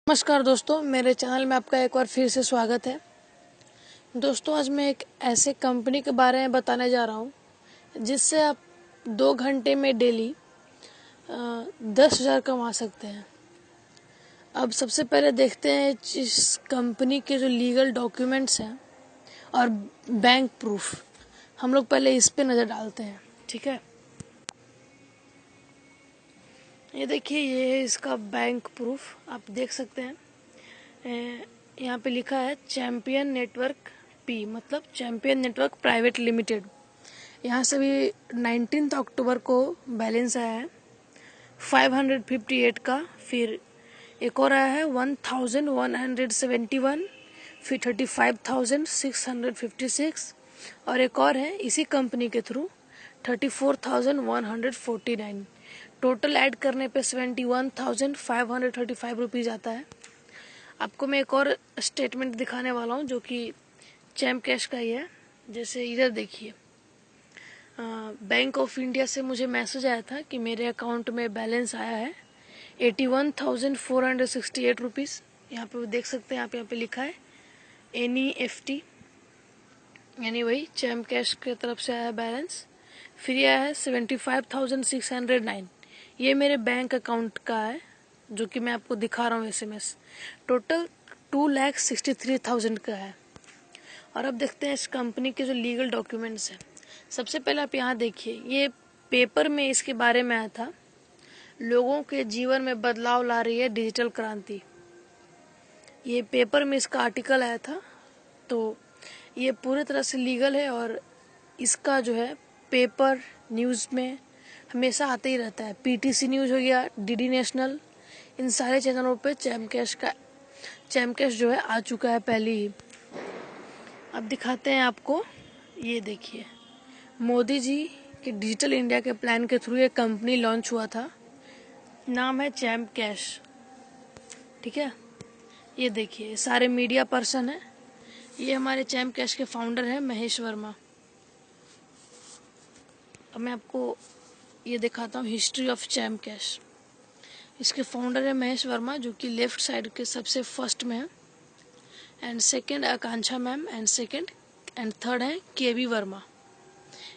नमस्कार दोस्तों, मेरे चैनल में आपका एक बार फिर से स्वागत है। दोस्तों, आज मैं एक ऐसे कंपनी के बारे में बताने जा रहा हूँ जिससे आप 2 घंटे में डेली 10,000 कमा सकते हैं। अब सबसे पहले देखते हैं इस कंपनी के जो लीगल डॉक्यूमेंट्स हैं और बैंक प्रूफ। हम लोग पहले इस पे नज़र डालते हैं, ठीक है। ये देखिए, ये है इसका बैंक प्रूफ, आप देख सकते हैं। यहाँ पे लिखा है चैम्पियन नेटवर्क पी, मतलब चैम्पियन नेटवर्क प्राइवेट लिमिटेड। यहाँ से भी 19 अक्टूबर को बैलेंस आया है 558 का। फिर एक और आया है 1171, फिर 35,656 और एक और है इसी कंपनी के थ्रू 34,149। टोटल ऐड करने पे 71,535 रुपीज़ आता है। आपको मैं एक और स्टेटमेंट दिखाने वाला हूँ जो कि चैम्प कैश का ही है। जैसे इधर देखिए, बैंक ऑफ इंडिया से मुझे मैसेज आया था कि मेरे अकाउंट में बैलेंस आया है 81,468 रुपीज़। यहाँ पे देख सकते हैं आप, यहाँ पे लिखा है NEFT, यानी वही चैम्प कैश की तरफ से आया है बैलेंस। फिर यह है 75,609, ये मेरे बैंक अकाउंट का है जो कि मैं आपको दिखा रहा हूँ SMS। टोटल 2,63,000 का है। और अब देखते हैं इस कंपनी के जो लीगल डॉक्यूमेंट्स हैं। सबसे पहले आप यहाँ देखिए, ये पेपर में इसके बारे में आया था, लोगों के जीवन में बदलाव ला रही है डिजिटल क्रांति। ये पेपर में इसका आर्टिकल आया था, तो ये पूरी तरह से लीगल है और इसका जो है पेपर न्यूज़ में हमेशा आते ही रहता है। PTC न्यूज़ हो गया, DD नेशनल, इन सारे चैनलों पे चैम्प कैश जो है आ चुका है पहले ही। अब दिखाते हैं आपको, ये देखिए, मोदी जी के डिजिटल इंडिया के प्लान के थ्रू ये कंपनी लॉन्च हुआ था। नाम है चैम्प कैश, ठीक है। ये देखिए, सारे मीडिया पर्सन है। ये हमारे चैम्प कैश के फाउंडर हैं महेश वर्मा। अब मैं आपको ये दिखाता हूँ हिस्ट्री ऑफ चैम्प कैश। इसके फाउंडर है महेश वर्मा, जो कि लेफ्ट साइड के सबसे फर्स्ट में है, and second Akanksha ma'am, and third है KV वर्मा।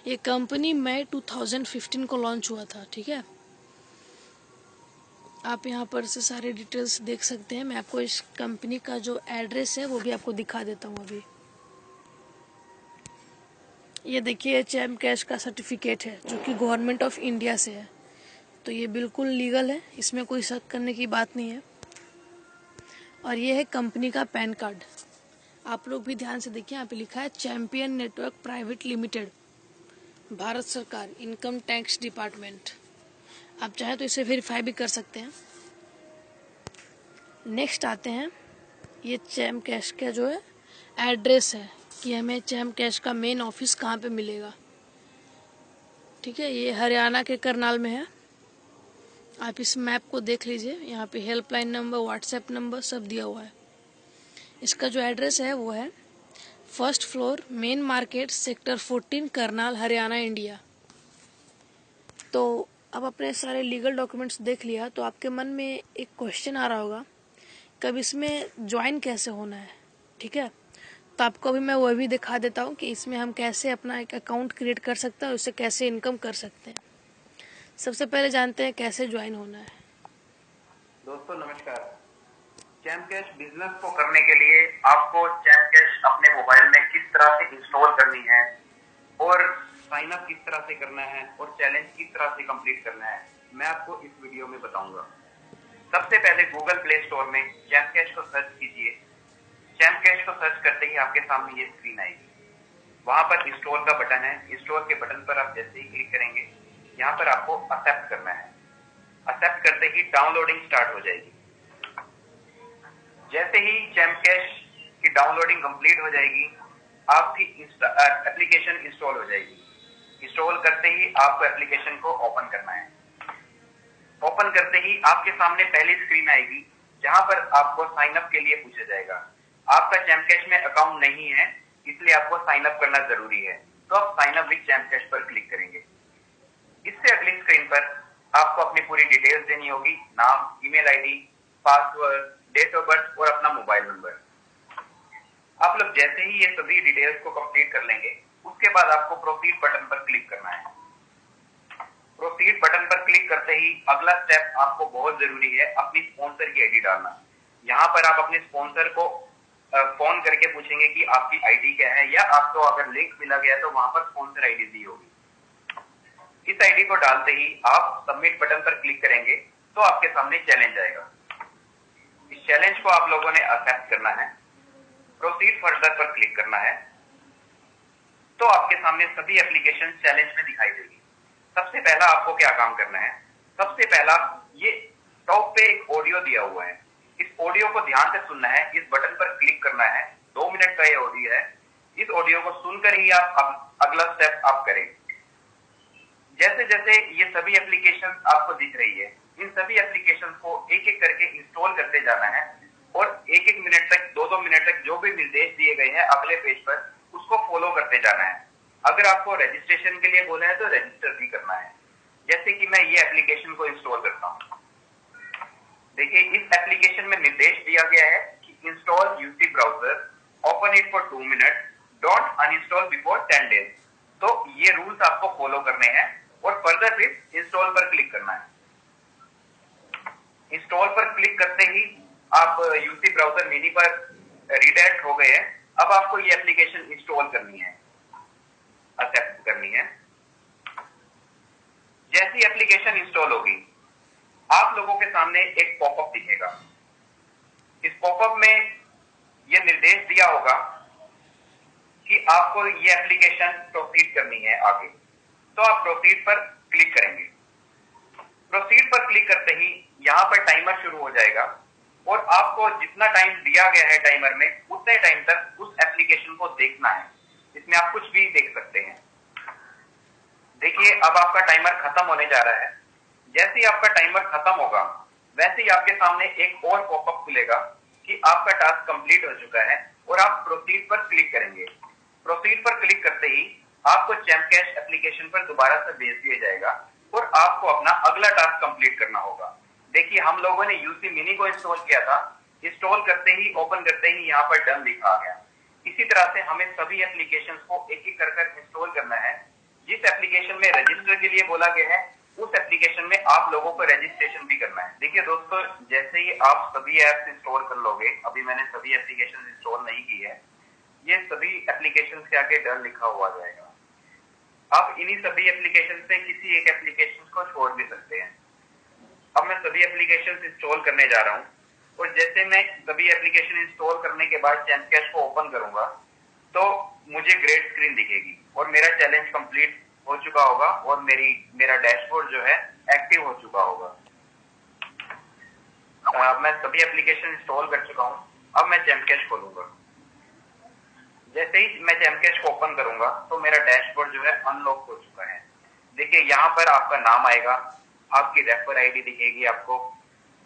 ये कंपनी मई 2015 को लॉन्च हुआ था, ठीक है। आप यहाँ पर से सारे डिटेल्स देख सकते हैं। मैं आपको इस कंपनी का जो एड्रेस है वो भी आपको दिखा देता हूँ अभी। ये देखिए, चैम्प कैश का सर्टिफिकेट है जो कि गवर्नमेंट ऑफ इंडिया से है, तो ये बिल्कुल लीगल है, इसमें कोई शक करने की बात नहीं है। और ये है कंपनी का पैन कार्ड। आप लोग भी ध्यान से देखिए, यहाँ पे लिखा है champion network private limited, Bharat सरकार, इनकम टैक्स डिपार्टमेंट। आप चाहे तो इसे वेरीफाई भी कर सकते हैं। नेक्स्ट आते हैं, ये चैम्प कैश का जो है एड्रेस है कि हमें चैम्प कैश का मेन ऑफिस कहाँ पे मिलेगा, ठीक है। ये हरियाणा के करनाल में है। आप इस मैप को देख लीजिए, यहाँ पे हेल्पलाइन नंबर, व्हाट्सएप नंबर सब दिया हुआ है। इसका जो एड्रेस है वो है 1st floor, main market, sector 14, Karnal, Haryana, India. तो अब अपने सारे लीगल डॉक्यूमेंट्स देख लिया, तो आपके मन में एक क्वेश्चन आ रहा होगा, कब इसमें ज्वाइन कैसे होना है, ठीक है। तो आपको अभी मैं वो भी दिखा देता हूँ कि इसमें हम कैसे अपना एक अकाउंट क्रिएट कर सकते हैं और उससे कैसे इनकम कर सकते हैं। सबसे पहले जानते हैं कैसे ज्वाइन होना है। दोस्तों नमस्कार। चैम्प कैश बिजनेस को करने के लिए आपको चैम्प कैश अपने मोबाइल में किस तरह से इंस्टॉल करनी है और साइन अप किस तरह से करना है और चैलेंज किस तरह से कंप्लीट करना है, मैं आपको इस वीडियो में बताऊंगा। सबसे पहले गूगल प्ले स्टोर में चैम्प कैश को सर्च कीजिए। चैम्प कैश को सर्च करते ही आपके सामने ये स्क्रीन आएगी। वहां पर इंस्टॉल का बटन है। इंस्टॉल के बटन पर आप जैसे ही क्लिक करेंगे, यहाँ पर आपको एक्सेप्ट करना है। एक्सेप्ट करते ही डाउनलोडिंग स्टार्ट हो जाएगी। जैसे ही चैम्प कैश की डाउनलोडिंग कंप्लीट हो जाएगी, आपकी एप्लीकेशन इंस्टॉल हो जाएगी। इंस्टॉल करते ही आपको एप्लीकेशन को ओपन करना है। ओपन करते ही आपके सामने पहली स्क्रीन आएगी जहां पर आपको साइन अप के लिए पूछा जाएगा। आपका चैम्प कैश में अकाउंट नहीं है, इसलिए आपको साइन अप करना जरूरी है, तो आप sign up with Champ Cash पर क्लिक करेंगे। इससे अगली स्क्रीन पर आपको अपनी पूरी डिटेल्स देनी होगी, नाम, email ID, password, date of birth और अपना मोबाइल नंबर। आप लोग जैसे ही ये सभी डिटेल्स को कंप्लीट कर लेंगे, उसके बाद आपको प्रोसीड बटन पर क्लिक करना है। प्रोसीड बटन पर क्लिक करते ही अगला स्टेप आपको बहुत जरूरी है, अपनी स्पॉन्सर की आईडी डालना। यहाँ पर आप अपने स्पॉन्सर को फोन करके पूछेंगे कि आपकी आईडी क्या है, या आपको अगर लिंक मिला गया तो वहां पर स्पॉन्सर आईडी दी होगी। इस आईडी को डालते ही आप सबमिट बटन पर क्लिक करेंगे तो आपके सामने चैलेंज आएगा। इस चैलेंज को आप लोगों ने एक्सेप्ट करना है, प्रोसीड फर्दर पर क्लिक करना है, तो आपके सामने सभी एप्लीकेशन चैलेंज में दिखाई देगी। सबसे पहला आपको क्या काम करना है, सबसे पहला ये टॉप पे एक ऑडियो दिया हुआ है, इस ऑडियो को ध्यान से सुनना है, इस बटन पर क्लिक करना है। 2 मिनट का ये ऑडियो है, इस ऑडियो को सुनकर ही आप अगला स्टेप आप करें। जैसे जैसे ये सभी एप्लीकेशन आपको दिख रही है, इन सभी एप्लीकेशन को एक एक करके इंस्टॉल करते जाना है और एक एक मिनट तक 2-2 मिनट तक जो भी निर्देश दिए गए हैं अगले पेज पर, उसको फॉलो करते जाना है। अगर आपको रजिस्ट्रेशन के लिए बोला है तो रजिस्टर भी करना है। जैसे कि मैं ये एप्लीकेशन को इंस्टॉल करता हूँ, देखिए इस एप्लीकेशन में निर्देश दिया गया है कि install UC browser, open it for 2 minute, don't uninstall before 10 days. तो ये रूल्स आपको फॉलो करने हैं और फर्दर फिर इंस्टॉल पर क्लिक करना है। इंस्टॉल पर क्लिक करते ही आप यूसी ब्राउजर मिनी पर रिडायरेक्ट हो गए हैं। अब आपको ये एप्लीकेशन इंस्टॉल करनी है, एक्सेप्ट करनी है। जैसी एप्लीकेशन इंस्टॉल होगी, आप लोगों के सामने एक पॉपअप दिखेगा। इस पॉपअप में यह निर्देश दिया होगा कि आपको ये एप्लीकेशन प्रोसीड करनी है आगे, तो आप प्रोसीड पर क्लिक करेंगे। प्रोसीड पर क्लिक करते ही यहाँ पर टाइमर शुरू हो जाएगा और आपको जितना टाइम दिया गया है टाइमर में, उतने टाइम तक उस एप्लीकेशन को देखना है। इसमें आप कुछ भी देख सकते हैं। देखिए अब आपका टाइमर खत्म होने जा रहा है। जैसे ही आपका टाइमर खत्म होगा, वैसे ही आपके सामने एक और पॉपअप खुलेगा कि आपका टास्क कंप्लीट हो चुका है और आप प्रोसीड पर क्लिक करेंगे। प्रोसीड पर क्लिक करते ही आपको चैम्प कैश एप्लीकेशन पर दोबारा से भेज दिया जाएगा और आपको अपना अगला टास्क कंप्लीट करना होगा। देखिए हम लोगों ने यूसी मिनी को इंस्टॉल किया था, इंस्टॉल करते ही ओपन करते ही यहाँ पर डन लिखा आ गया। इसी तरह से हमें सभी एप्लीकेशंस को एक एक कर इंस्टॉल करना है। जिस एप्लीकेशन में रजिस्टर के लिए बोला गया है, उस एप्लीकेशन में आप लोगों को रजिस्ट्रेशन भी करना है। देखिए दोस्तों, जैसे ही आप सभी एप्स इंस्टॉल कर लोगे, अभी मैंने सभी एप्लीकेशन इंस्टॉल नहीं की है, ये सभी एप्लीकेशन के आगे डन लिखा हुआ जाएगा। आप इन्हीं सभी एप्लीकेशन से किसी एक एप्लीकेशन को छोड़ भी सकते हैं। अब मैं सभी एप्लीकेशन इंस्टॉल करने जा रहा हूँ और जैसे मैं सभी एप्लीकेशन इंस्टॉल करने के बाद चैम्प कैश को ओपन करूंगा तो मुझे ग्रेड स्क्रीन दिखेगी और मेरा चैलेंज कंप्लीट हो चुका होगा और मेरा डैशबोर्ड जो है एक्टिव हो चुका होगा। मैं सभी एप्लीकेशन इंस्टॉल कर चुका हूँ। अब मैं चैम्प कैश खोलूंगा। जैसे ही मैं चैम्प कैश को ओपन करूंगा तो मेरा डैशबोर्ड जो है अनलॉक हो चुका है। देखिए यहाँ पर आपका नाम आएगा, आपकी रेफर आईडी दिखेगी आपको,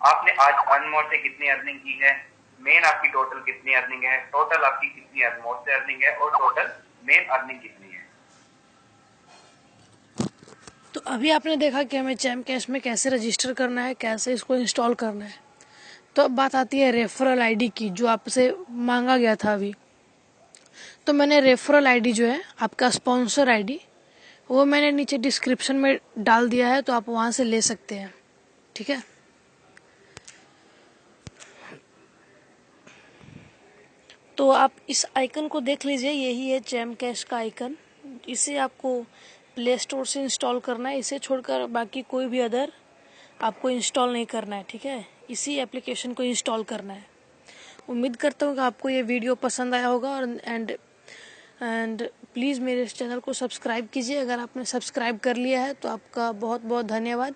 आपने आज अनमोर से कितनी अर्निंग की है, मेन आपकी टोटल कितनी अर्निंग है, टोटल आपकी कितनी अनमोर से अर्निंग है और टोटल मेन अर्निंग कितनी है। तो अभी आपने देखा कि हमें चैम्प कैश में कैसे रजिस्टर करना है, कैसे इसको इंस्टॉल करना है। तो अब बात आती है रेफरल आईडी की, जो आपसे मांगा गया था अभी। तो मैंने रेफरल आईडी जो है, आपका स्पॉन्सर आईडी, वो मैंने नीचे डिस्क्रिप्शन में डाल दिया है, तो आप वहाँ से ले सकते हैं। ठीक है, तो आप इस आइकन को देख लीजिए, यही है चैम्प कैश का आइकन। इसे आपको प्ले स्टोर से इंस्टॉल करना है, इसे छोड़कर बाकी कोई भी अदर आपको इंस्टॉल नहीं करना है। ठीक है, इसी एप्लीकेशन को इंस्टॉल करना है। उम्मीद करता हूँ कि आपको ये वीडियो पसंद आया होगा और एंड प्लीज़ मेरे इस चैनल को सब्सक्राइब कीजिए। अगर आपने सब्सक्राइब कर लिया है तो आपका बहुत बहुत धन्यवाद।